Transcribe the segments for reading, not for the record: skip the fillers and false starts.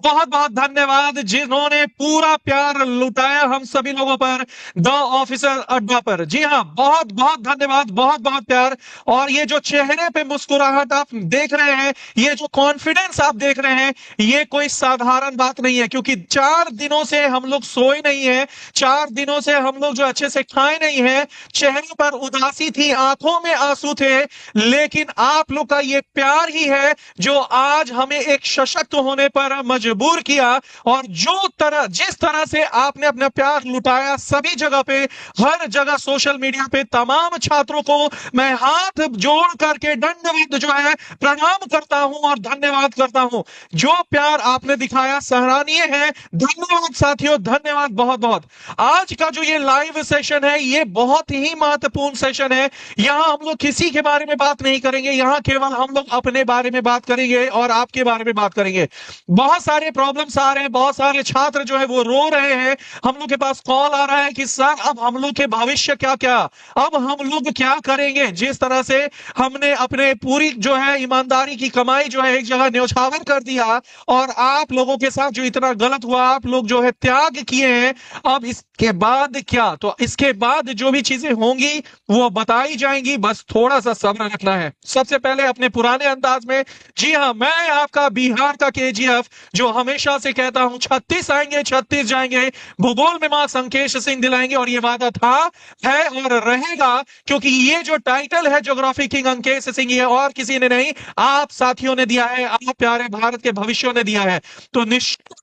बहुत बहुत धन्यवाद जिन्होंने पूरा प्यार लुटाया हम सभी लोगों पर, द ऑफिसर अड्डा पर। जी हाँ, बहुत बहुत धन्यवाद, बहुत बहुत प्यार। और ये जो चेहरे पे मुस्कुराहट आप देख रहे हैं, ये जो कॉन्फिडेंस आप देख रहे हैं, ये कोई साधारण बात नहीं है, क्योंकि 4 दिनों से हम लोग सोए नहीं है, 4 दिनों से हम लोग जो अच्छे से खाए नहीं है, चेहरे पर उदासी थी, आंखों में आंसू थे, लेकिन आप लोग का ये प्यार ही है जो आज हमें एक सशक्त होने पर मजबूर किया। और जिस तरह से आपने अपना प्यार लुटाया सभी जगह पे, हर जगह सोशल मीडिया पे, तमाम छात्रों को मैं हाथ जोड़ करके दंडवत जो है प्रणाम करता हूं और धन्यवाद करता हूं। जो प्यार आपने दिखाया सराहनीय है। धन्यवाद साथियों, धन्यवाद बहुत बहुत। आज का जो ये लाइव सेशन है, ये बहुत ही महत्वपूर्ण सेशन है। यहां हम लोग किसी के बारे में बात नहीं करेंगे, यहां केवल हम लोग अपने बारे में बात करेंगे और आपके बारे में बात करेंगे। बहुत सारे प्रॉब्लम्स आ रहे हैं, बहुत सारे छात्र जो है वो रो रहे हैं। हम लोग के पास कॉल आ रहा है कि सर अब हम लोग के भविष्य क्या क्या, अब हम लोग क्या करेंगे। जिस तरह से हमने अपने पूरी जो है ईमानदारी की कमाई जो है एक जगह न्यौछावर कर दिया, और आप लोगों के साथ जो इतना गलत हुआ, आप लोग जो है त्याग किए हैं, अब इसके बाद क्या, तो इसके बाद जो भी चीजें होंगी वो बताई जाएंगी, बस थोड़ा सा सब्र रखना है। सबसे पहले अपने पुराने अंदाज में, जी हाँ, मैं आपका बिहार का केजीएफ जो हमेशा से कहता हूं 36 आएंगे 36 जाएंगे, भूगोल में मार्क्स अंकेश सिंह दिलाएंगे, और ये वादा था, है और रहेगा, क्योंकि ये जो टाइटल है ज्योग्राफी किंग अंकेश सिंह, ये और किसी ने नहीं, आप साथियों ने दिया है, आप प्यारे भारत के भविष्य ने दिया है। तो निश्चित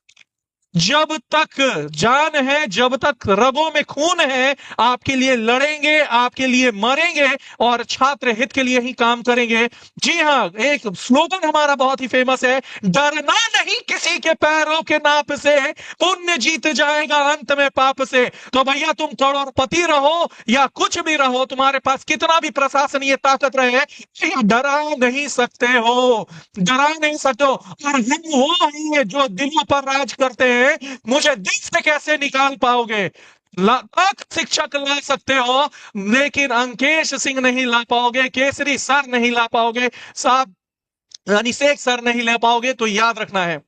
जब तक जान है, जब तक रगों में खून है, आपके लिए लड़ेंगे, आपके लिए मरेंगे और छात्र हित के लिए ही काम करेंगे। जी हां, एक स्लोगन हमारा बहुत ही फेमस है, डरना नहीं किसी के पैरों के नाप से, पुण्य जीत जाएगा अंत में पाप से। तो भैया तुम करोड़पति रहो या कुछ भी रहो, तुम्हारे पास कितना भी प्रशासनीय ताकत रहे, डरा नहीं सकते हो, डरा नहीं सकते हो। और हम वो हैं जो दिलों पर राज करते हैं, मुझे दिल से कैसे निकाल पाओगे। लाख शिक्षक ला सकते हो, लेकिन अंकेश सिंह नहीं ला पाओगे, केसरी सर नहीं ला पाओगे, साहब अनिशेख सर नहीं ले पाओगे। तो याद रखना है,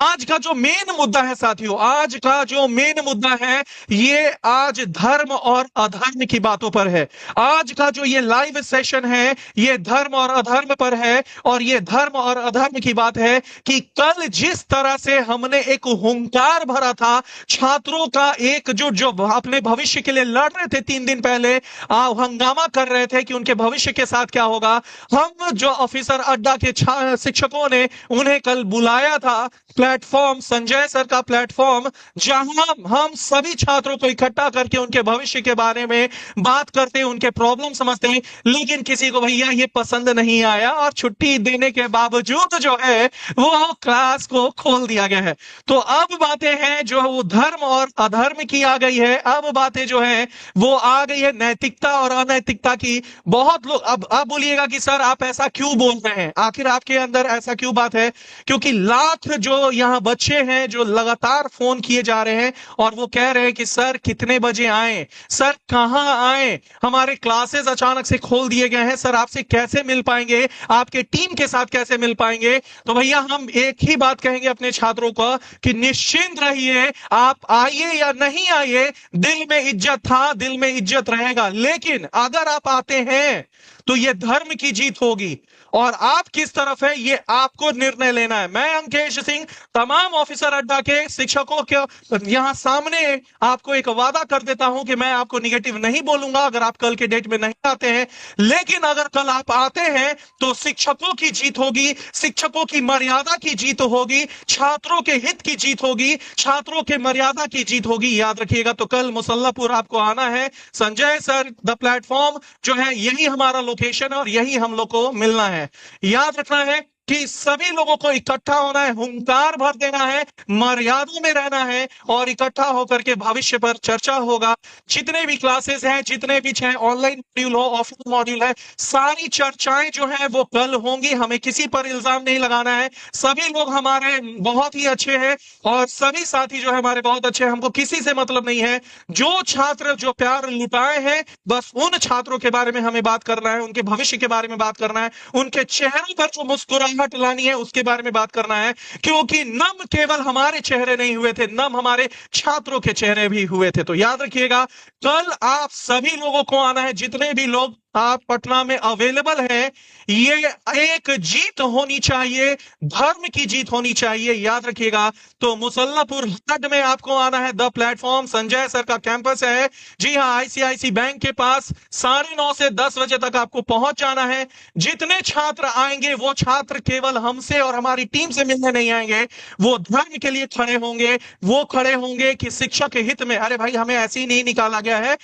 आज का जो मेन मुद्दा है साथियों, आज का जो मेन मुद्दा है, ये आज धर्म और अधर्म की बातों पर है। आज का जो ये लाइव सेशन है, ये धर्म और अधर्म पर है। और ये धर्म और अधर्म की बात है कि कल जिस तरह से हमने एक हुंकार भरा था, छात्रों का एकजुट जो अपने भविष्य के लिए लड़ रहे थे, 3 दिन पहले हंगामा कर रहे थे कि उनके भविष्य के साथ क्या होगा, हम जो ऑफिसर अड्डा के शिक्षकों ने उन्हें कल बुलाया था प्लेटफॉर्म, संजय सर का प्लेटफॉर्म, जहां हम सभी छात्रों को इकट्ठा करके उनके भविष्य के बारे में बात करते हैं, उनके प्रॉब्लम समझते हैं। लेकिन किसी को भैया ये पसंद नहीं आया, और छुट्टी देने के बावजूद जो है वो क्लास को खोल दिया गया है। तो अब बातें हैं जो वो धर्म और अधर्म की आ गई है, अब बातें जो है वो आ गई है नैतिकता और अनैतिकता की। बहुत लोग अब बोलिएगा कि सर आप ऐसा क्यों बोल रहे हैं, आखिर आपके अंदर ऐसा क्यों बात है, क्योंकि लाख जो यहां बच्चे हैं जो लगातार फोन किए जा रहे हैं और वो कह रहे हैं कि सर कितने बजे आए, सर कहां आए, हमारे क्लासेस अचानक से खोल दिए गए हैं, सर आपसे कैसे मिल पाएंगे, आपके टीम के साथ कैसे मिल पाएंगे। तो भैया हम एक ही बात कहेंगे अपने छात्रों को कि निश्चिंत रहिए, आप आइए या नहीं आइए, दिल में इज्जत था, दिल में इज्जत रहेगा। लेकिन अगर आप आते हैं तो यह धर्म की जीत होगी, और आप किस तरफ है ये आपको निर्णय लेना है। मैं अंकेश सिंह तमाम ऑफिसर अड्डा के शिक्षकों के यहां सामने आपको एक वादा कर देता हूं कि मैं आपको निगेटिव नहीं बोलूंगा अगर आप कल के डेट में नहीं आते हैं। लेकिन अगर कल आप आते हैं तो शिक्षकों की जीत होगी, शिक्षकों की मर्यादा की जीत होगी, छात्रों के हित की जीत होगी, छात्रों के मर्यादा की जीत होगी। याद रखिएगा। तो कल मुसल्लापुर आपको आना है, संजय सर द प्लेटफॉर्म जो है यही हमारा लोकेशन है और यही हम लोग को मिलना है। याद रखना है कि सभी लोगों को इकट्ठा होना है, हुंकार भर देना है, मर्यादा में रहना है, और इकट्ठा होकर के भविष्य पर चर्चा होगा। जितने भी क्लासेस हैं, जितने भी चाहे ऑनलाइन मॉड्यूल हो, ऑफलाइन मॉड्यूल है, सारी चर्चाएं जो है वो कल होंगी। हमें किसी पर इल्जाम नहीं लगाना है, सभी लोग हमारे बहुत ही अच्छे हैं और सभी साथी जो है हमारे बहुत अच्छे हैं, हमको किसी से मतलब नहीं है। जो छात्र जो प्यार लुटाए हैं, बस उन छात्रों के बारे में हमें बात करना है, उनके भविष्य के बारे में बात करना है, उनके चेहरों पर जो मुस्कुराहट मुस्कुराहट लानी है, उसके बारे में बात करना है, क्योंकि नम केवल हमारे चेहरे नहीं हुए थे, नम हमारे छात्रों के चेहरे भी हुए थे। तो याद रखिएगा, कल आप सभी लोगों को आना है, जितने भी लोग आप पटना में अवेलेबल हैं। ये एक जीत होनी चाहिए, धर्म की जीत होनी चाहिए, याद रखिएगा। तो मुसल्लापुर हट में आपको आना है, द प्लेटफॉर्म संजय सर का कैंपस है। जी हां, आईसीआईसी बैंक के पास 9:30 से 10 बजे तक आपको पहुंच जाना है। जितने छात्र आएंगे वो छात्र केवल हमसे और हमारी टीम से मिलने नहीं आएंगे, वो धर्म के लिए खड़े होंगे। वो खड़े होंगे कि शिक्षा के हित में, अरे भाई हमें ऐसे ही नहीं निकाला गया है,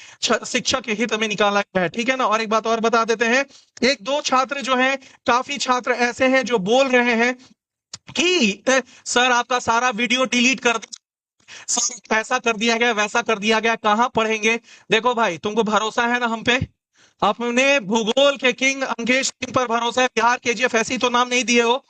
शिक्षा के हित में निकाला गया है, ठीक है ना। और एक बात और बता देते हैं, एक दो छात्र जो हैं, काफी छात्र ऐसे हैं जो बोल रहे हैं कि सर आपका सारा वीडियो डिलीट कर, सर ऐसा कर दिया गया, वैसा कर दिया गया, कहां पढ़ेंगे। देखो भाई, तुमको भरोसा है ना हम पे, अपने भूगोल के किंग अंकेश सिंह पर भरोसा है, बिहार केजीएफ ऐसी तो नाम नहीं दिए हो।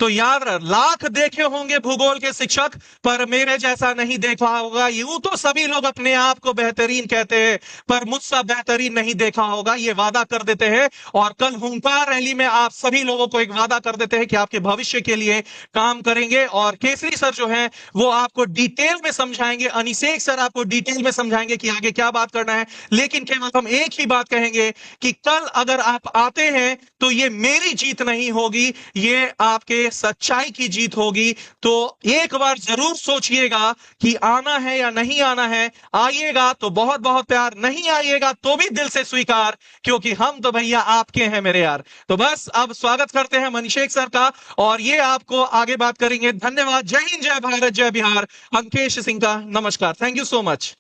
तो याद रख, लाख देखे होंगे भूगोल के शिक्षक, पर मेरे जैसा नहीं देखा होगा। यूं तो सभी लोग अपने आप को बेहतरीन कहते हैं, पर मुझसे बेहतरीन नहीं देखा होगा, ये वादा कर देते हैं। और कल हुंकार रैली में आप सभी लोगों को एक वादा कर देते हैं कि आपके भविष्य के लिए काम करेंगे। और केसरी सर जो है वो आपको डिटेल में समझाएंगे, अनिशेक सर आपको डिटेल में समझाएंगे कि आगे क्या बात करना है। लेकिन केवल हम एक ही बात कहेंगे कि कल अगर आप आते हैं तो ये मेरी जीत नहीं होगी, ये आपके सच्चाई की जीत होगी। तो एक बार जरूर सोचिएगा कि आना है या नहीं आना है। आइएगा तो बहुत बहुत प्यार, नहीं आइएगा तो भी दिल से स्वीकार, क्योंकि हम तो भैया आपके हैं मेरे यार। तो बस अब स्वागत करते हैं मनीषेक सर का, और ये आपको आगे बात करेंगे। धन्यवाद। जय हिंद, जय भारत, जय बिहार। अंकेश सिंह का नमस्कार। Thank you so much.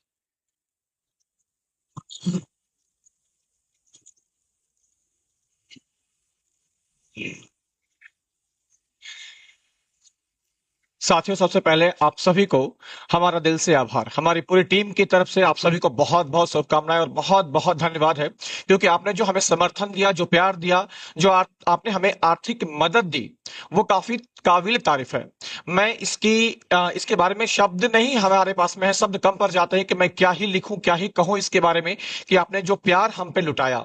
साथियों, सबसे पहले आप सभी को हमारा दिल से आभार। हमारी पूरी टीम की तरफ से आप सभी को बहुत बहुत शुभकामनाएं और बहुत बहुत धन्यवाद है, क्योंकि आपने जो हमें समर्थन दिया, जो प्यार दिया, जो आपने हमें आर्थिक मदद दी, वो काफी काबिल तारीफ है। मैं इसके बारे में शब्द नहीं हमारे पास में है, शब्द कम पड़ जाते हैं कि मैं क्या ही लिखूं, क्या ही कहूं इसके बारे में, कि आपने जो प्यार हम पे लुटाया।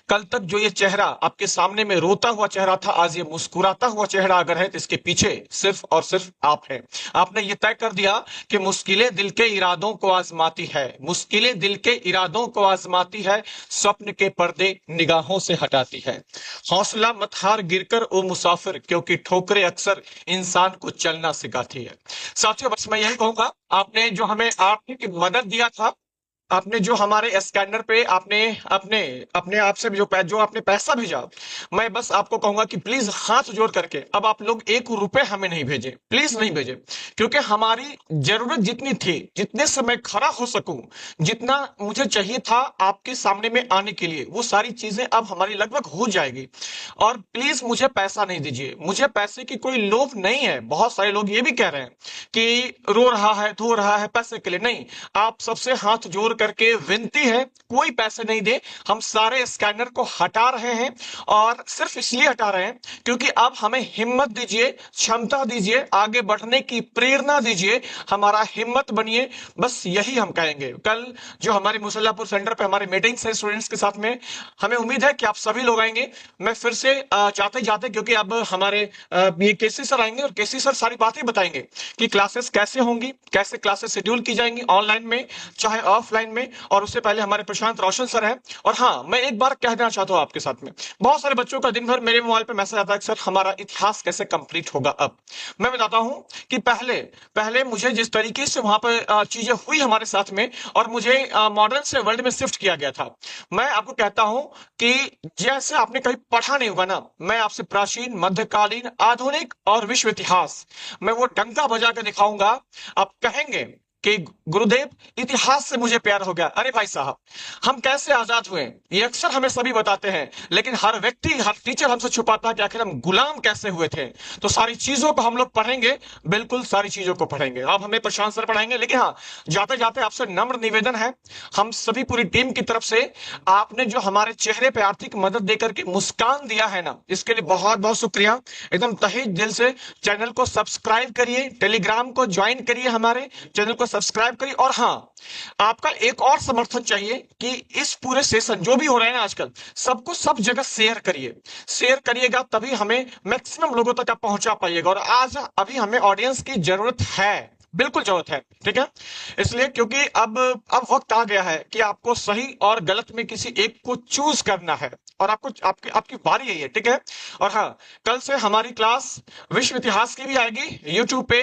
कल तक जो ये चेहरा आपके सामने में रोता हुआ चेहरा था, आज ये मुस्कुराता हुआ चेहरा अगर है तो इसके पीछे सिर्फ और सिर्फ आप हैं। आपने ये तय कर दिया कि मुश्किलें दिल के इरादों को आजमाती है, मुश्किलें दिल के इरादों को आजमाती है, स्वप्न के पर्दे निगाहों से हटाती है। हौसला मत हार गिरकर ओ मुसाफिर, क्योंकि ठोकरें अक्सर इंसान को चलना सिखाती है। साथियों, बस मैं यही कहूंगा, आपने जो हमें आर्थिक मदद दिया था, आपने जो हमारे स्कैनर पे आपने अपने अपने आप से जो आपने पैसा भेजा, मैं बस आपको कहूंगा कि प्लीज हाथ जोड़ करके अब आप लोग 1 रुपए हमें नहीं भेजे, प्लीज नहीं भेजे, क्योंकि हमारी जरूरत जितनी थी, जितने से मैं खड़ा हो सकूं, जितना मुझे चाहिए था आपके सामने में आने के लिए, वो सारी चीजें अब हमारी लगभग हो जाएगी। और प्लीज मुझे पैसा नहीं दीजिए, मुझे पैसे की कोई लोभ नहीं है। बहुत सारे लोग ये भी कह रहे हैं कि रो रहा है, धो रहा है पैसे के लिए। नहीं, आप सबसे हाथ जोड़ करके विनती है, कोई पैसे नहीं दे। हम सारे स्कैनर को हटा रहे हैं, और सिर्फ इसलिए हटा रहे हैं क्योंकि अब हमें हिम्मत दीजिए, क्षमता दीजिए, आगे बढ़ने की प्रेरणा दीजिए, हमारा हिम्मत बनिए। बस यही हम कहेंगे। कल जो हमारे मुसल्लापुर सेंटर पे हमारे मीटिंग्स है स्टूडेंट्स के साथ में, हमें उम्मीद है कि आप सभी लोग आएंगे। मैं फिर से जाते जाते, क्योंकि अब हमारे ये केसी सर आएंगे और केसी सर सारी बातें बताएंगे कि क्लासेस कैसे होंगी, कैसे क्लासेस शेड्यूल की जाएंगी, ऑनलाइन में चाहे ऑफलाइन में। और उससे पहले हमारे प्रशांत रोशन सर हैं। और हाँ, मैं एक बार कहना चाहता हूं आपके साथ में, बहुत सारे बच्चों का दिन भर मेरे मोबाइल पे मैसेज आता है कि सर हमारा इतिहास कैसे कंप्लीट होगा। अब मैं बताता हूं कि पहले पहले मुझे जिस तरीके से वहां पर चीजें हुई हमारे साथ में, और मुझे मॉडर्न से वर्ल्ड में शिफ्ट किया गया था, मैं आपको कहता हूं कि जैसे आपने कभी पढ़ा नहीं होगा ना, मैं आपसे प्राचीन, मध्यकालीन, आधुनिक और विश्व इतिहास, मैं वो डंका बजा के दिखाऊंगा। आप कहेंगे कि गुरुदेव, इतिहास से मुझे प्यार हो गया। अरे भाई साहब, हम कैसे आजाद हुए ये अक्सर हमें सभी बताते हैं, लेकिन हर व्यक्ति, हर टीचर हमसे छुपाता है कि आखिर हम गुलाम कैसे हुए थे। तो सारी चीजों को हम लोग पढ़ेंगे, बिल्कुल सारी चीजों को पढ़ेंगे। अब हमें प्रशांत सर पढ़ाएंगे, लेकिन हाँ, जाते जाते आपसे नम्र निवेदन है, हम सभी पूरी टीम की तरफ से, आपने जो हमारे चेहरे पे आर्थिक मदद देकर के मुस्कान दिया है ना, इसके लिए बहुत बहुत शुक्रिया। एकदम तहे दिल से चैनल को सब्सक्राइब करिए, टेलीग्राम को ज्वाइन करिए, हमारे चैनल को सब्सक्राइब करिए। और हाँ, आपका एक और समर्थन चाहिए कि इस पूरे सेशन जो भी हो रहे हैं आजकल, सबको सब जगह शेयर करिए। शेयर करिएगा तभी हमें मैक्सिमम लोगों तक आप पहुंचा पाइएगा। और आज अभी हमें ऑडियंस की जरूरत है, बिल्कुल जरूरत है, ठीक है। इसलिए क्योंकि अब वक्त आ गया है कि आपको सही और गलत में किसी एक को चूज करना है, और आपको आपकी आपकी बारी है ये, ठीक है। और हाँ, कल से हमारी क्लास विश्व इतिहास की भी आएगी यूट्यूब पे,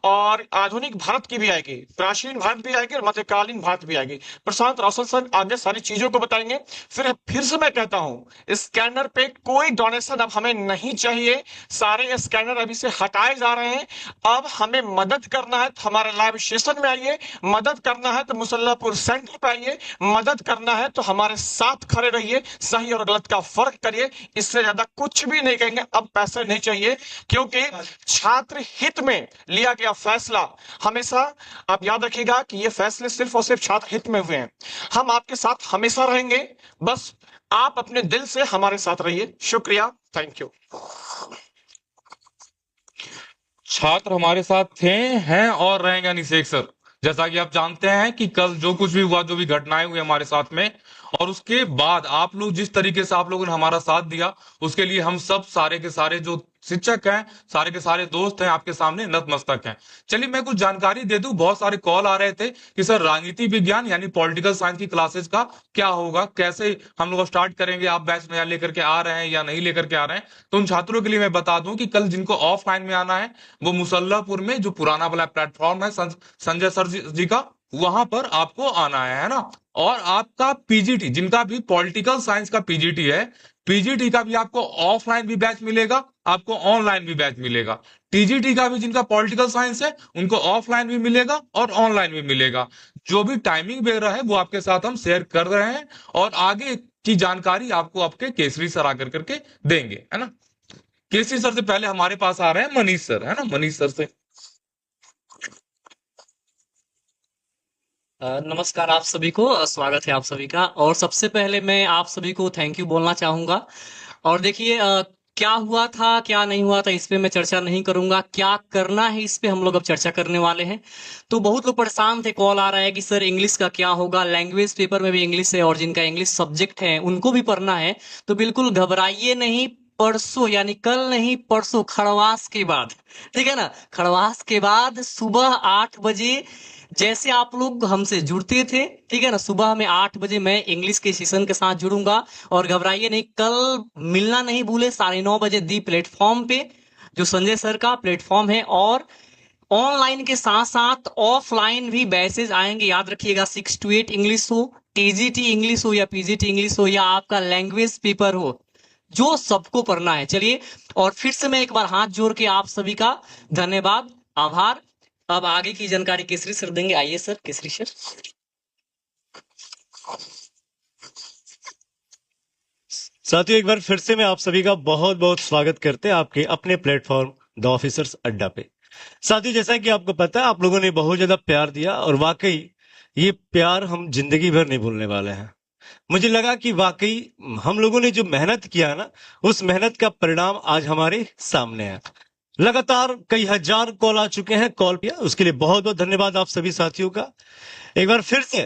और आधुनिक भारत की भी आएगी, प्राचीन भारत भी आएगी और मध्यकालीन भारत भी आएगी। प्रशांत रोशन सर आगे सारी चीजों को बताएंगे। फिर से मैं कहता हूं, स्कैनर पे कोई डोनेशन अब हमें नहीं चाहिए। सारे स्कैनर अभी से हटाए जा रहे हैं। अब हमें मदद करना है तो हमारे लाइव सेशन में आइए, मदद करना है तो मुसल्लापुर सेंटर पे आइए, मदद करना है तो हमारे साथ खड़े रहिए, सही और गलत का फर्क करिए। इससे ज्यादा कुछ भी नहीं कहेंगे। अब पैसे नहीं चाहिए, क्योंकि छात्र हित में लिया गया फैसला हमेशा, आप याद रखिएगा कि ये फैसले सिर्फ और सिर्फ छात्र हित में हुए हैं। हम आपके साथ हमेशा रहेंगे, बस आप अपने दिल से हमारे साथ रहिए। शुक्रिया, थैंक यू। छात्र हमारे साथ थे, हैं और रहेंगे अनिशेख सर। जैसा कि आप जानते हैं कि कल जो कुछ भी हुआ, जो भी घटनाएं हुई हमारे साथ में, और उसके बाद आप लोग जिस तरीके से आप लोगों ने हमारा साथ दिया, उसके लिए हम सब सारे के सारे जो शिक्षक हैं, सारे के सारे दोस्त हैं, आपके सामने नतमस्तक हैं। चलिए मैं कुछ जानकारी दे दूं। बहुत सारे कॉल आ रहे थे कि सर राजनीति विज्ञान यानी पॉलिटिकल साइंस की क्लासेस का क्या होगा, कैसे हम लोग स्टार्ट करेंगे, आप बैच नया लेकर के आ रहे हैं या नहीं लेकर के आ रहे हैं। तो उन छात्रों के लिए मैं बता दूं कि कल जिनको ऑफलाइन में आना है, वो मुसल्लापुर में जो पुराना वाला प्लेटफॉर्म है संजय सर जी का, वहां पर आपको आना है ना। और आपका पीजीटी, जिनका भी पॉलिटिकल साइंस का पीजीटी है, पीजीटी का भी आपको ऑफलाइन भी बैच मिलेगा, आपको ऑनलाइन भी बैच मिलेगा। टीजीटी का भी जिनका पॉलिटिकल साइंस है, उनको ऑफलाइन भी मिलेगा और ऑनलाइन भी मिलेगा। जो भी टाइमिंग वगैरह है वो आपके साथ हम शेयर कर रहे हैं, और आगे की जानकारी आपको आपके केसरी सर आकर करके देंगे, है ना। केसरी सर से पहले हमारे पास आ रहे हैं मनीष सर, है ना। मनीष सर से नमस्कार आप सभी को, स्वागत है आप सभी का। और सबसे पहले मैं आप सभी को थैंक यू बोलना चाहूंगा। और देखिए क्या हुआ था क्या नहीं हुआ था इस पे मैं चर्चा नहीं करूंगा, क्या करना है इस पे हम लोग अब चर्चा करने वाले हैं। तो बहुत लोग परेशान थे, कॉल आ रहा है कि सर इंग्लिश का क्या होगा, लैंग्वेज पेपर में भी इंग्लिश है और जिनका इंग्लिश सब्जेक्ट है उनको भी पढ़ना है। तो बिल्कुल घबराइए नहीं, परसों यानी कल नहीं परसों खड़वास के बाद, ठीक है ना, खड़वास के बाद सुबह 8 बजे जैसे आप लोग हमसे जुड़ते थे, ठीक है ना, सुबह में 8 बजे मैं इंग्लिश के सेशन के साथ जुड़ूंगा। और घबराइए नहीं, कल मिलना नहीं भूले 9:30 बजे दी प्लेटफॉर्म पे, जो संजय सर का प्लेटफॉर्म है। और ऑनलाइन के साथ साथ ऑफलाइन भी बैचेज आएंगे, याद रखिएगा। 6 to 8 इंग्लिश हो, टीजीटी इंग्लिश हो या पीजीटी इंग्लिश हो, या आपका लैंग्वेज पेपर हो, जो सबको पढ़ना है। चलिए, और फिर से मैं एक बार हाथ जोड़ के आप सभी का धन्यवाद, आभार। अब आगे की जानकारी केसरी सर देंगे। आइए सर, केसरी सर। साथियों, एक बार फिर से मैं आप सभी का बहुत बहुत स्वागत करते हैं आपके अपने प्लेटफॉर्म द ऑफिसर्स अड्डा पे। साथियों, जैसा कि आपको पता है, आप लोगों ने बहुत ज्यादा प्यार दिया, और वाकई ये प्यार हम जिंदगी भर नहीं भूलने वाले हैं। मुझे लगा कि वाकई हम लोगों ने जो मेहनत किया ना, उस मेहनत का परिणाम आज हमारे सामने है। लगातार कई हजार कॉल आ चुके हैं, कॉल किया उसके लिए बहुत बहुत धन्यवाद आप सभी साथियों का। एक बार फिर से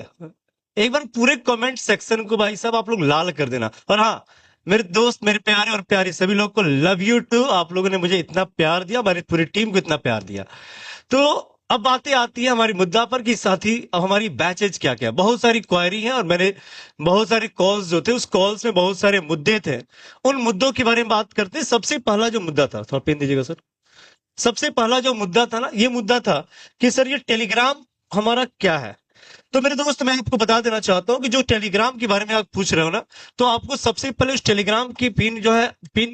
एक बार पूरे कमेंट सेक्शन को भाई साहब आप लोग लाल कर देना। और हाँ, मेरे दोस्त, मेरे प्यारे और प्यारी सभी लोग को लव यू टू। आप लोगों ने मुझे इतना प्यार दिया, हमारी पूरी टीम को इतना प्यार दिया। तो अब बातें आती है हमारी मुद्दा पर कि साथी अब हमारी बैचेज क्या क्या। बहुत सारी क्वायरी है और मैंने बहुत सारे कॉल्स जो थे, उस कॉल्स में बहुत सारे मुद्दे थे। उन मुद्दों के बारे में बात करते हैं। सबसे पहला जो मुद्दा था, थोड़ा पेन दीजिएगा सर। सबसे पहला जो मुद्दा था ना, ये मुद्दा था कि सर ये टेलीग्राम हमारा क्या है। तो मेरे दोस्त, मैं आपको बता देना चाहता हूं कि जो टेलीग्राम के बारे में आप पूछ रहे हो ना, तो आपको सबसे पहले उस टेलीग्राम की पिन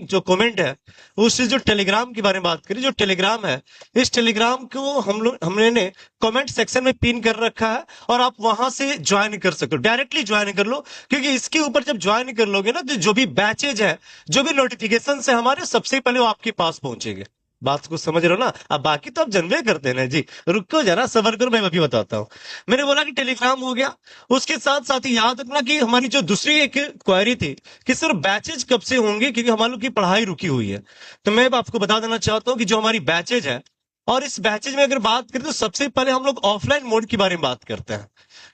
जो कमेंट है, उससे जो टेलीग्राम के बारे में बात करें। जो टेलीग्राम है, इस टेलीग्राम को हमने कमेंट सेक्शन में पिन कर रखा है, और आप वहां से ज्वाइन कर सकते हो, डायरेक्टली ज्वाइन कर लो। क्योंकि इसके ऊपर जब ज्वाइन कर लोगे ना, तो जो भी बैचेज है, जो भी नोटिफिकेशन है हमारे, सबसे पहले वो आपके पास पहुंचेंगे। बात को समझ रहे हो ना। अब बाकी तो आप जनवे करते हैं जी, रुको जरा, सबर करो, मैं अभी बताता हूँ। मैंने बोला कि टेलीग्राम हो गया, उसके साथ साथ ही याद रखना कि हमारी जो दूसरी एक क्वेरी थी कि सर बैचेज कब से होंगे, क्योंकि हमारे लोग की पढ़ाई रुकी हुई है। तो मैं आपको बता देना चाहता हूँ कि जो हमारी बैचेज है, और इस बैचेज में अगर बात करें तो सबसे पहले हम लोग ऑफलाइन मोड के बारे में बात करते हैं।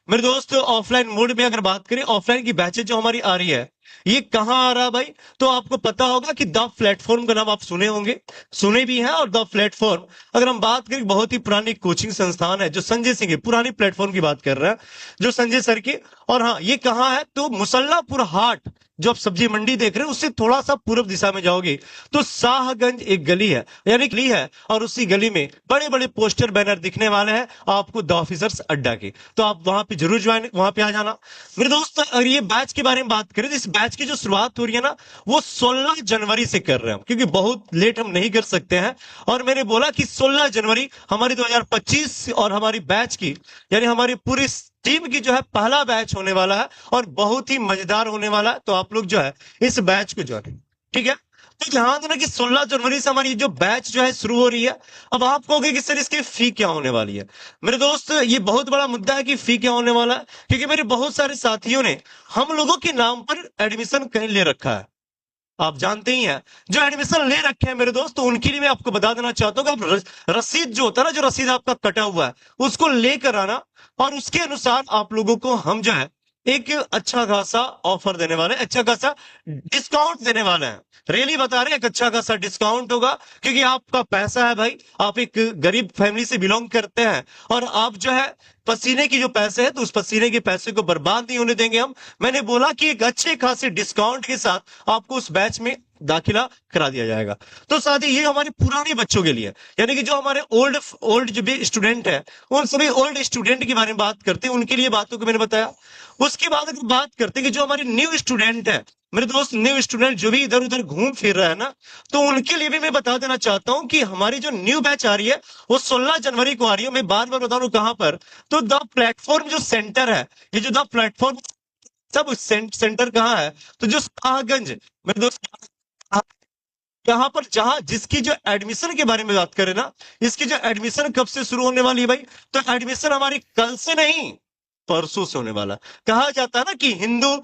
मेरे दोस्त ऑफलाइन मोड में अगर बात करें, ऑफलाइन की बैचेज जो हमारी आ रही है, ये कहाँ आ रहा है भाई? तो आपको पता होगा कि द प्लेटफॉर्म का नाम आप सुने होंगे, सुने भी हैं। और द प्लेटफॉर्म अगर हम बात करें, बहुत ही पुरानी कोचिंग संस्थान है जो संजय सिंह की, पुरानी प्लेटफॉर्म की बात कर रहे हैं जो संजय सर की। और हाँ, ये कहाँ है? तो मुसल्लापुर हाट, जो आप सब्जी मंडी देख रहे हैं उससे थोड़ा सा पूर्व दिशा में जाओगे तो शाहगंज एक गली है, यानी गली है, और उसी गली में बड़े बड़े पोस्टर बैनर दिखने वाले हैं आपको द ऑफिसर्स अड्डा के। तो आप वहां पे जरूर ज्वाइन, वहां पे आ जाना। मेरे दोस्त, अगर ये बैच के बारे में बात करें तो इस बैच की जो शुरुआत हो रही है ना, वो 16 जनवरी से कर रहे हैं, क्योंकि बहुत लेट हम नहीं कर सकते हैं। और मैंने बोला कि 16 जनवरी हमारी 2025 और हमारी बैच की, यानी हमारी पूरी टीम की जो है पहला बैच होने वाला है और बहुत ही मजेदार होने वाला है। तो आप लोग जो है इस बैच को ज्वाइन, ठीक है? तो ध्यान देना कि 16 जनवरी से हमारी जो बैच जो है शुरू हो रही है। अब आप कहोगे कि सर इसकी फी क्या होने वाली है? मेरे दोस्त, ये बहुत बड़ा मुद्दा है कि फी क्या होने वाला है, क्योंकि मेरे बहुत सारे साथियों ने हम लोगों के नाम पर एडमिशन कहीं ले रखा है। आप जानते ही हैं, जो एडमिशन ले रखे हैं मेरे दोस्त, तो उनके लिए मैं आपको बता देना चाहता हूँ कि आप रसीद जो होता है ना, जो रसीद आपका कटा हुआ है, उसको लेकर आना, और उसके अनुसार आप लोगों को हम जो है एक अच्छा खासा ऑफर देने वाले हैं, अच्छा खासा डिस्काउंट देने वाले हैं। रियली बता रहे हैं, एक अच्छा खासा डिस्काउंट होगा, क्योंकि आपका पैसा है भाई, आप एक गरीब फैमिली से बिलोंग करते हैं, और आप जो है पसीने की जो पैसे है, तो उस पसीने के पैसे को बर्बाद नहीं होने देंगे हम। मैंने बोला कि एक अच्छे खासे डिस्काउंट के साथ आपको उस बैच में दाखिला करा दिया जाएगा। तो साथ ही ये हमारे पुराने बच्चों के लिए, यानी कि जो हमारे ओल्ड जो भी स्टूडेंट है, उन सभी ओल्ड स्टूडेंट के बारे में बात करते हैं, उनके लिए बातों को मैंने बताया। उसके बाद अगर बात करते हैं कि जो हमारे न्यू स्टूडेंट है, मेरे दोस्त, न्यू स्टूडेंट जो भी इधर उधर घूम फिर रहा है ना, तो उनके लिए भी मैं बता देना चाहता हूं कि हमारी जो न्यू बैच आ रही है वो 16 जनवरी को आ रही है। मैं बार बार बता रहा हूं कहां पर, तो द प्लेटफॉर्म जो सेंटर है, ये जो द प्लेटफॉर्म सब सेंटर कहाँ है? तो जो शाहगंज, मेरे दोस्त, यहाँ पर जहां जिसकी जो एडमिशन के बारे में बात करें ना, इसकी जो एडमिशन कब से शुरू होने वाली है भाई? तो एडमिशन हमारी कल से नहीं, परसों से होने वाला। कहा जाता है ना कि हिंदू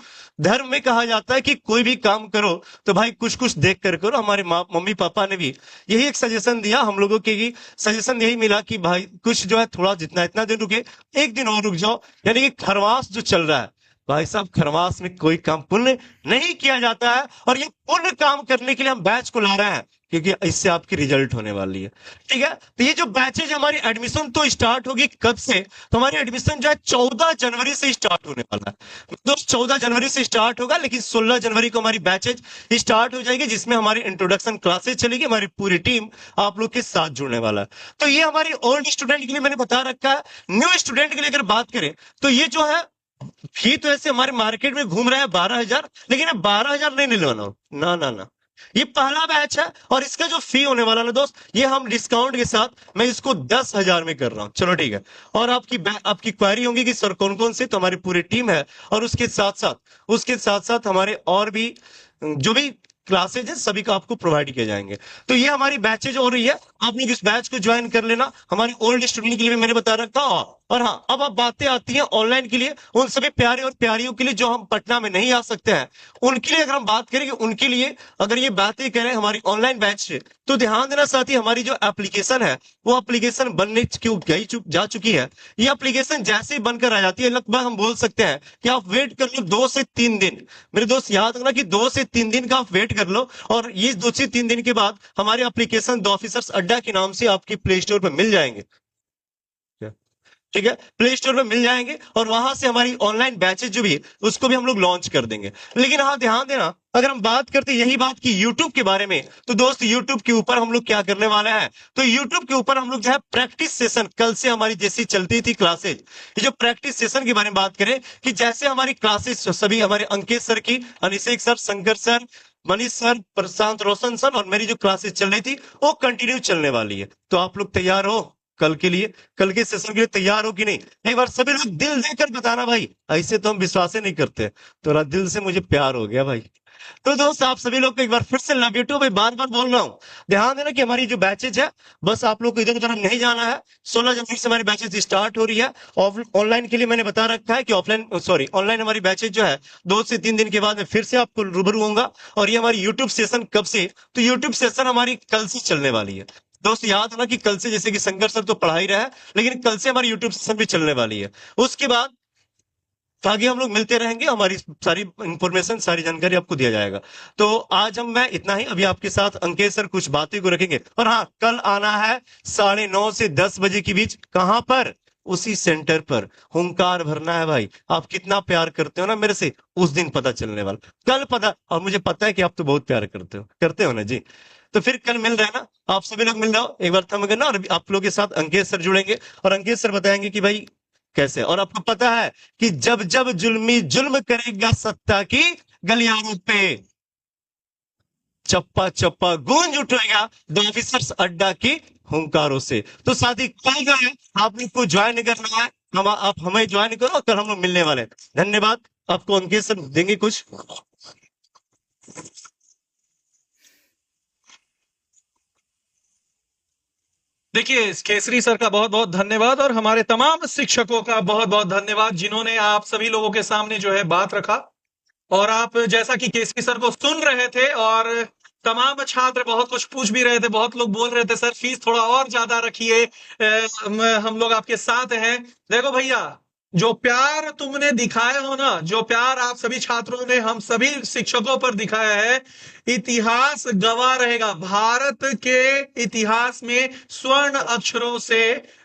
धर्म में कहा जाता है कि कोई भी काम करो तो भाई कुछ कुछ देख कर करो। हमारे मम्मी पापा ने भी यही एक सजेशन दिया हम लोगों के, सजेशन यही मिला कि भाई कुछ जो है थोड़ा, जितना इतना दिन रुके, एक दिन और रुक जाओ। यानी कि खरवास जो चल रहा है भाई साहब, खरवास में कोई काम पुण्य नहीं किया जाता है, और ये पुण्य काम करने के लिए हम बैच को ला रहे हैं, क्योंकि इससे आपकी रिजल्ट होने वाली है, ठीक है? तो ये जो बैचेज हमारी एडमिशन तो स्टार्ट होगी कब से? तो हमारी एडमिशन जो है 14 जनवरी से स्टार्ट होने वाला है दोस्त। 14 जनवरी से स्टार्ट होगा, लेकिन 16 जनवरी को हमारी बैचेज स्टार्ट हो जाएगी, जिसमें हमारी इंट्रोडक्शन क्लासेज चलेगी। हमारी पूरी टीम आप लोग के साथ जुड़ने वाला है। तो ये हमारी ओल्ड स्टूडेंट के लिए मैंने बता रखा है। न्यू स्टूडेंट के लिए अगर बात करें तो ये जो है फी, तो ऐसे हमारे मार्केट में घूम रहा है 12,000, लेकिन 12,000 नहीं लेना, ना ना ना, ये पहला बैच है। और इसका जो फी होने वाला ना दोस्त, ये हम डिस्काउंट के साथ मैं इसको 10,000 में कर रहा हूं। चलो ठीक है। और आपकी क्वेरी होंगी कि सर कौन कौन से, तो हमारी पूरी टीम है, और उसके साथ साथ हमारे और भी जो भी क्लासेज है सभी का आपको प्रोवाइड किए जाएंगे। तो ये हमारी बैचेज हो रही है, आप लोग इस बैच को ज्वाइन कर लेना। हमारे ओल्ड स्टूडेंट के लिए भी मैंने बता रखा। और हाँ, अब बातें आती हैं ऑनलाइन के लिए, उन सभी प्यारे और प्यारियों के लिए जो हम पटना में नहीं आ सकते हैं, उनके लिए अगर हम बात करेंगे, उनके लिए अगर ये बातें करें हमारी ऑनलाइन बैच से, तो ध्यान देना साथी, हमारी जो एप्लीकेशन है वो एप्लीकेशन बनने जा चुकी है। ये एप्लीकेशन जैसे ही बनकर आ जाती है, लगभग हम बोल सकते हैं कि आप वेट कर लो 2 से 3 दिन। मेरे दोस्त याद रखना कि 2 से 3 दिन का आप वेट कर लो, और ये 2 से 3 दिन के बाद हमारे एप्लीकेशन द ऑफिसर्स अड्डा के नाम से आपकी प्ले स्टोर पर मिल जाएंगे, ठीक है? प्ले स्टोर में मिल जाएंगे, और वहां से हमारी ऑनलाइन बैचेज जो भी है उसको भी हम लोग लॉन्च कर देंगे। लेकिन हाँ, ध्यान देना, अगर हम बात करते यही बात की यूट्यूब के बारे में, तो दोस्त यूट्यूब के ऊपर हम लोग क्या करने वाले हैं? तो यूट्यूब के ऊपर हम लोग जो है प्रैक्टिस सेशन, कल से हमारी जैसी चलती थी क्लासेज, ये जो प्रैक्टिस सेशन के बारे में बात करें कि जैसे हमारी क्लासेज सभी हमारे अंकित सर की, Anishek sir, Shankar sir, Manish sir, Prashant Roshan sir, और मेरी जो क्लासेज चल रही थी वो कंटिन्यू चलने वाली है। तो आप लोग तैयार हो कल के लिए? कल के सेशन के लिए तैयार हो कि नहीं? एक बार सभी लोग दिल देकर बताना भाई, ऐसे तो हम विश्वास ही नहीं करते। तो दिल से मुझे प्यार हो गया भाई। तो दोस्त, आप सभी लोग को एक बार फिर से लव यू टू, भाई बार बार बोल रहा हूँ। ध्यान देना कि हमारी जो बैचेज है, बस आप लोग को इधर उधर नहीं जाना है। 16 जनवरी से हमारी बैचेज स्टार्ट हो रही है। ऑनलाइन के लिए मैंने बता रखा है कि ऑनलाइन हमारी बैचेज जो है 2 से 3 दिन के बाद में फिर से आपको रूबरू होऊंगा। और ये हमारी यूट्यूब सेशन कब से? तो यूट्यूब सेशन हमारी कल से चलने वाली है। दोस्त याद है ना कि कल से जैसे कि शंकर सर तो पढ़ा ही रहा है, लेकिन कल से हमारी यूट्यूब सेशन भी चलने वाली है। उसके बाद आगे हम लोग मिलते रहेंगे, हमारी सारी इंफॉर्मेशन, सारी जानकारी आपको दिया जाएगा। तो आज मैं इतना ही, अभी आपके साथ अंकित सर कुछ बातें को रखेंगे। और हाँ, कल आना है 9:30 से 10 बजे के बीच। कहां पर? उसी सेंटर पर हुंकार भरना है भाई। आप कितना प्यार करते हो ना मेरे से, उस दिन पता चलने वाला, कल पता। और मुझे पता है कि आप तो बहुत प्यार करते हो ना जी। तो फिर कल मिल रहे हैं ना, आप सभी लोग मिल रहे हो, एक बार थम करना। और अभी आप लोगों के साथ अंकित सर जुड़ेंगे और अंकित सर बताएंगे कि भाई कैसे। और आपको पता है कि जब जब जुल्मी जुल्म करेगा सत्ता की गलियारों पे, चप्पा चप्पा गूंज उठेगा द ऑफिसर्स अड्डा की हुंकारों से। तो साथी कल गए, आप लोग को ज्वाइन करना है, आप हमें ज्वाइन करो, कल हम लोग मिलने वाले हैं। धन्यवाद। आपको अंकित सर देंगे कुछ। देखिए, केसरी सर का बहुत बहुत धन्यवाद और हमारे तमाम शिक्षकों का बहुत बहुत धन्यवाद, जिन्होंने आप सभी लोगों के सामने जो है बात रखा। और आप जैसा कि केसरी सर को सुन रहे थे और तमाम छात्र बहुत कुछ पूछ भी रहे थे, बहुत लोग बोल रहे थे सर फीस थोड़ा और ज्यादा रखिए, हम लोग आपके साथ हैं। देखो भैया, जो प्यार तुमने दिखाया हो ना, जो प्यार आप सभी छात्रों ने हम सभी शिक्षकों पर दिखाया है, इतिहास गवाह रहेगा। भारत के इतिहास में स्वर्ण अक्षरों से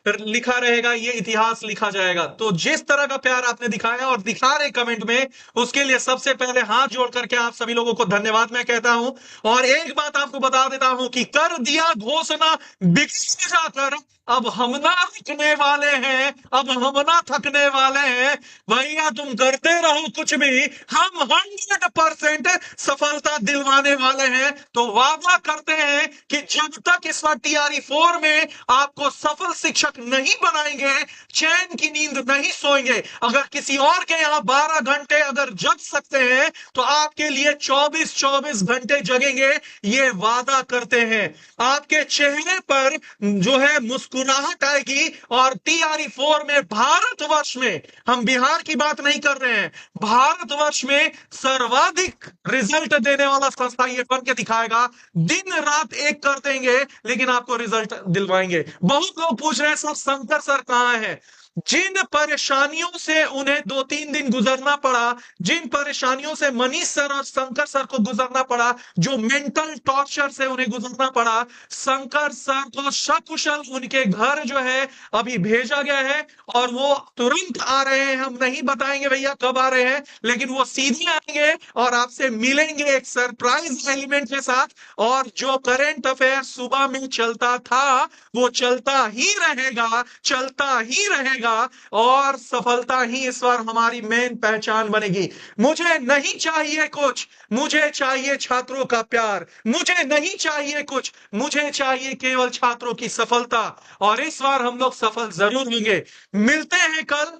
लिखा रहेगा, ये इतिहास लिखा जाएगा। तो जिस तरह का प्यार आपने दिखाया और दिखा रहे कमेंट में, उसके लिए सबसे पहले हाथ जोड़ करके आप सभी लोगों को धन्यवाद मैं कहता हूं। और एक बात आपको बता देता हूं कि कर दिया घोषणा बिगड़ जाकर, अब हम ना रुकने वाले हैं, अब हम ना थकने वाले हैं। भैया तुम करते रहो कुछ भी, हम 100% सफलता दिलवाने वाले हैं। तो वादा करते हैं कि जब तक इस बार TRE 4 में आपको सफल शिक्षक नहीं बनाएंगे, चैन की नींद नहीं सोएंगे। अगर किसी और के यहां 12 घंटे अगर जग सकते हैं, तो आपके लिए 24 घंटे जगेंगे, ये वादा करते हैं। आपके चेहरे पर जो है मुस्कुराहट आएगी। और TRE 4 में भारतवर्ष में, हम बिहार की बात नहीं कर रहे हैं, भारतवर्ष में सर्वाधिक रिजल्ट देने वाला संस्था ये बन के दिखाएगा। दिन रात एक कर देंगे, लेकिन आपको रिजल्ट दिलवाएंगे। बहुत लोग पूछ रहे हैं सर शंकर सर कहां है। जिन परेशानियों से उन्हें 2-3 दिन गुजरना पड़ा, जिन परेशानियों से मनीष सर और शंकर सर को गुजरना पड़ा, जो मेंटल टॉर्चर से उन्हें गुजरना पड़ा, शंकर सर को सकुशल उनके घर जो है अभी भेजा गया है। और वो तुरंत आ रहे हैं, हम नहीं बताएंगे भैया कब आ रहे हैं, लेकिन वो सीधे आएंगे और आपसे मिलेंगे एक सरप्राइज एलिमेंट के साथ। और जो करंट अफेयर सुबह में चलता था, वो चलता ही रहेगा, चलता ही रहेगा। और सफलता ही इस बार हमारी मेन पहचान बनेगी। मुझे नहीं चाहिए कुछ, मुझे चाहिए छात्रों का प्यार। मुझे नहीं चाहिए कुछ, मुझे चाहिए केवल छात्रों की सफलता। और इस बार हम लोग सफल जरूर होंगे। मिलते हैं कल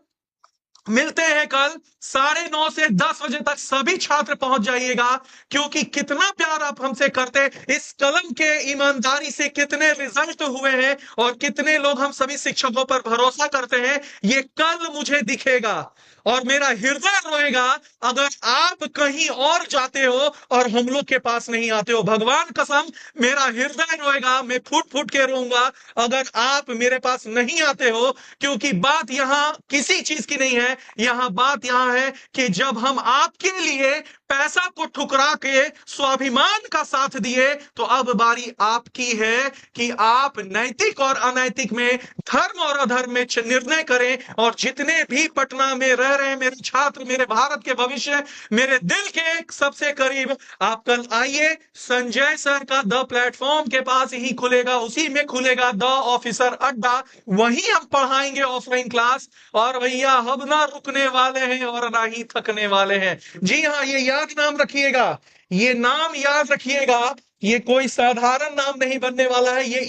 9:30 से 10 बजे तक सभी छात्र पहुंच जाइएगा। क्योंकि कितना प्यार आप हमसे करते, इस कलम के ईमानदारी से कितने रिजल्ट हुए हैं और कितने लोग हम सभी शिक्षकों पर भरोसा करते हैं, ये कल मुझे दिखेगा। और मेरा हृदय रोएगा अगर आप कहीं और जाते हो और हम लोग के पास नहीं आते हो। भगवान कसम, मेरा हृदय रोएगा, मैं फूट फूट के रोऊंगा अगर आप मेरे पास नहीं आते हो। क्योंकि बात यहां किसी चीज की नहीं है, यहां बात यहां है कि जब हम आपके लिए पैसा को ठुकरा के स्वाभिमान का साथ दिए, तो अब बारी आपकी है कि आप नैतिक और अनैतिक में, धर्म और अधर्म में निर्णय करें। और जितने भी पटना में रह रहे हैं मेरे छात्र, मेरे भारत के भविष्य, मेरे दिल के सबसे करीब, आप कल आइए। संजय सर का द प्लेटफॉर्म के पास ही खुलेगा, उसी में खुलेगा द ऑफिसर अड्डा, वहीं हम पढ़ाएंगे ऑफलाइन क्लास। और भैया हम ना रुकने वाले हैं और ना ही थकने वाले हैं। जी हाँ, ये याद नाम रखिएगा, ये नाम याद रखिएगा, ये कोई साधारण नाम नहीं बनने वाला है, ये